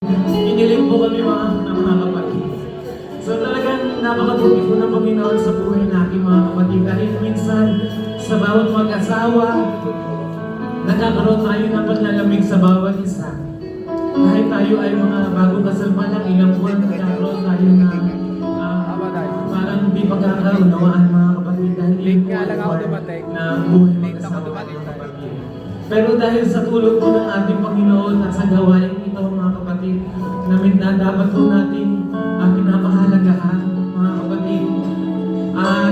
Iniling po kami mga kapatid. So talagang napakabuti po ng Panginoon sa buhay natin mga kapatid. Dahil minsan sa bawat mag-asawa, nagkakaroon tayo ng paglalamig sa bawat isa. Kahit tayo ay mga bago kasal pa lang, ilang buwan nagkakaroon tayo na parang hindi pagkakaunawaan mga kapatid. Dahil Late nga lang ako dumating. na buhay Late ako mag-asawa dumating. mga kapatid. Pero dahil sa tulong po ng ating Panginoon at sa gawain ito mga kapatid, na dapat po natin pinapahalagahan mga kapatid.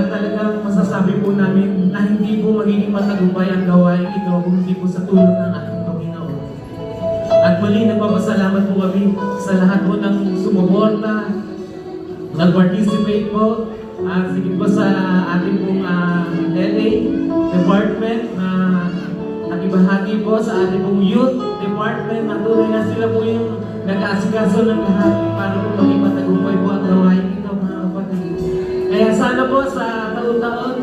Talagang masasabi po namin na hindi po magiging matagumpay ang gawain ito kung hindi po sa tulong ng ating Panginoon. At muli nagpapasalamat po kami sa lahat po ng sumuporta, nag-participate po, sige po sa ating pong LA department na nakibahagi po sa ating pong youth department na tunay na sila po yung nag-aasikaso ng lahat para po maging matagumpay po ang gawain ito mga kapatid. Kaya sana po sa taon-taon,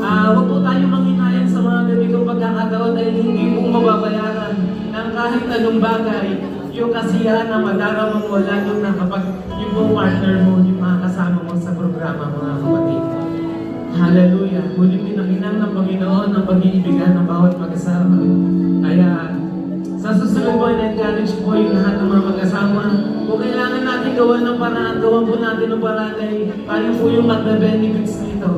huwag po tayo manghinayang sa mga ganitong pagkakataon dahil hindi po mababayaran ng kahit anong bagay yung kasiyahan na madarama mo lalo na kapag yung pong partner mo, yung mga kasama mo sa programa mga kapatid. Hallelujah! Muli pinakinang ng Panginoon ang pag-iibigan ng bawat mag-asawa. Kaya sa susunod po, na-encourage po yung lahat ng mga mag-asawa. Kung kailangan natin gawan ng paraan, gawan po natin ng paragay. Tayo po yung magna-benefits nito.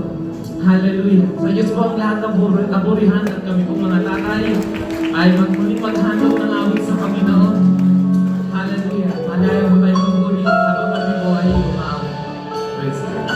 Hallelujah! Sa Diyos po ang lahat ng kapurihan at kami po mga tatay ay magmuli maghandog ng awit sa Panginoon. Hallelujah! Malaya po tayo magmuli habang kami po ay umawit. Praise God.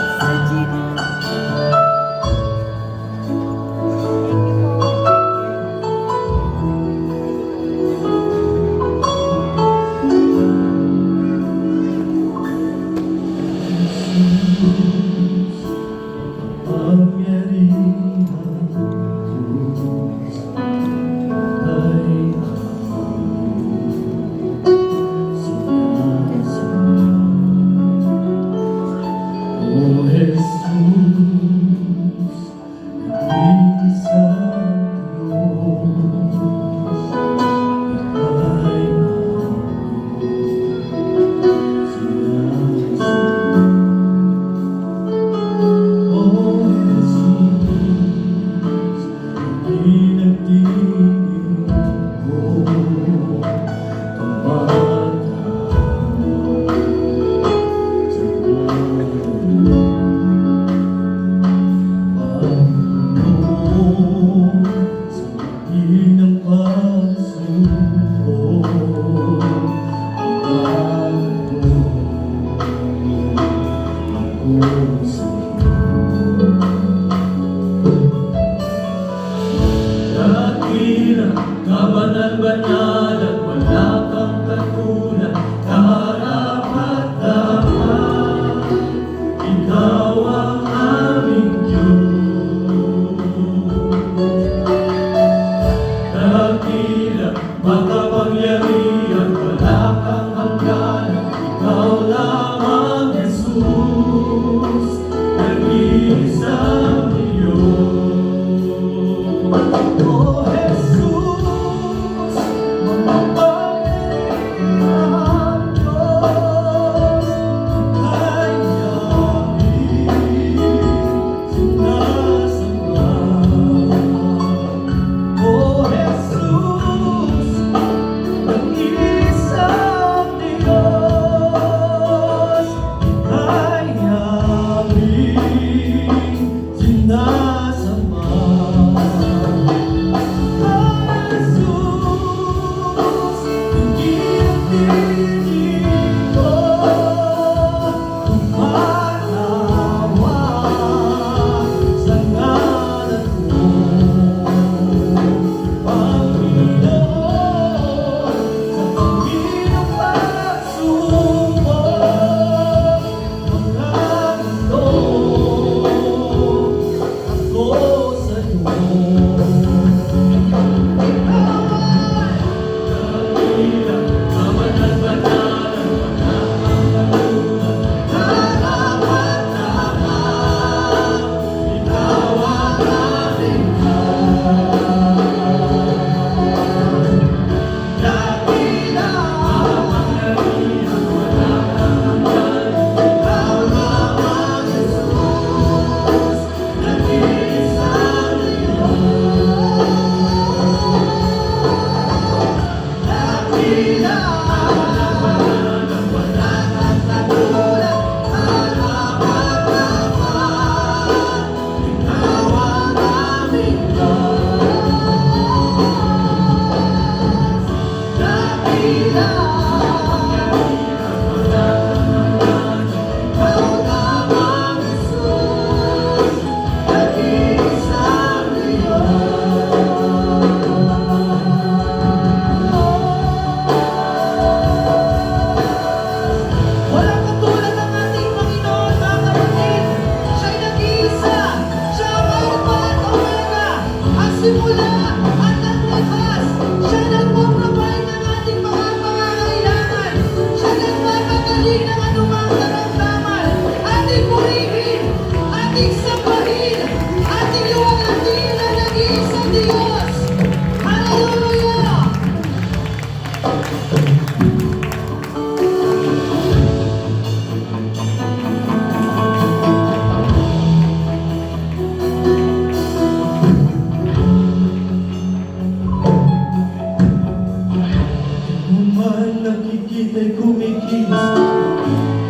nakikita'y kumikilos.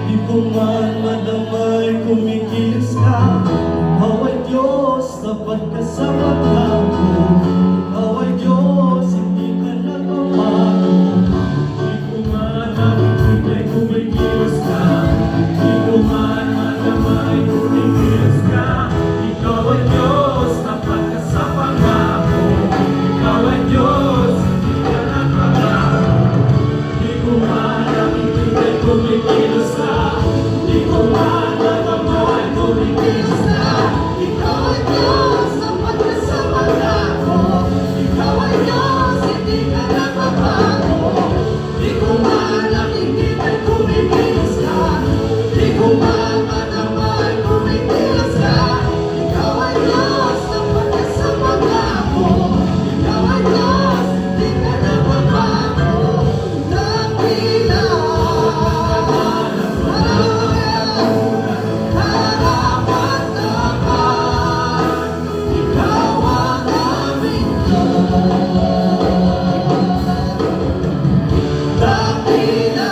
Di ko man madamay kumikilos ka. Ikaw ay Diyos, tapat ka sa paglago. Ikaw ay Diyos, hindi ka nagbabago. Di ko man nakikita'y kumikilos ka. Di ko man madamay kumikilos ka. Ikaw ay Diyos, tapat ka sa pangako. Ikaw ay Diyos, hindi ka nagbabago. Di ko man nakikita'y kumikilos ka. Di ko man madamay kumikilos ka. Ikaw ay Diyos, tapat ka sa pangako. Ikaw ay Diyos, hindi ka nagbabago. Di ko man nakikita'y kumikilos ka. Di ko man madamay kumikilos ka. Ikaw ay Diyos, tapat ka sa pangako. Ikaw ay Diyos, hindi ka nagbabago. Dakila. Ikaw ang aming dakila.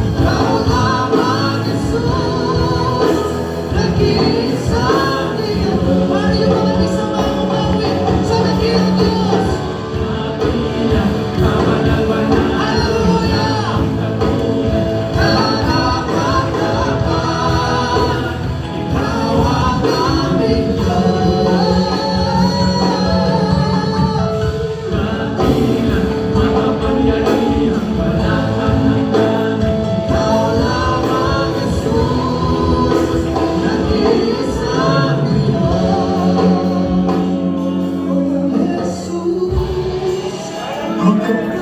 Ikaw lamang, Jesus, nag-iisang Diyos. Para yung mga isang umawit sa dakilang Diyos. Hallelujah! Karapat-dapat, ikaw ang aming Diyos. Ikaw lamang, Jesus, nag-iisang Diyos. Jesus, Ang kapal